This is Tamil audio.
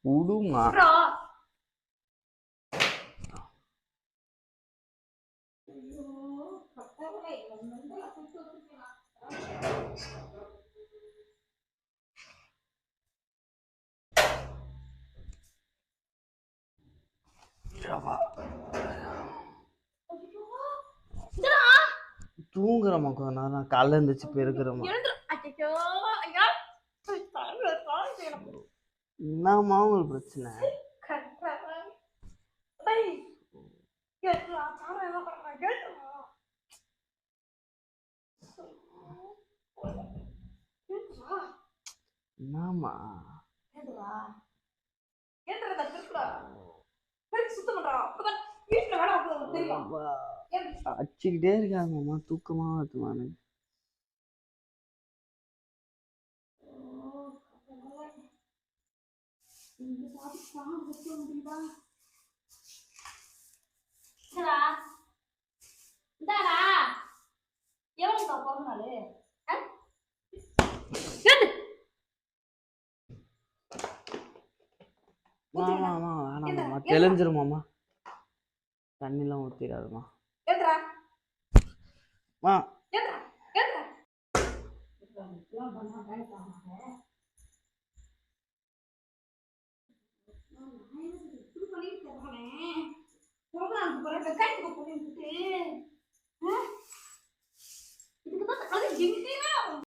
விடுமா. தூங்குறமா கொஞ்ச நேரம், காலைல இருந்துச்சு பெருக்கிறமா. என்னம்மா ஒரு பிரச்சனை? என்னம்மா அடிச்சுக்கிட்டே இருக்காங்கம்மா, தூக்கமா வருதுமானு. வேணாமாம்மா, தெளிஞ்சிருமாம்மா, தண்ணிலாம் ஊற்றிடாதுமா.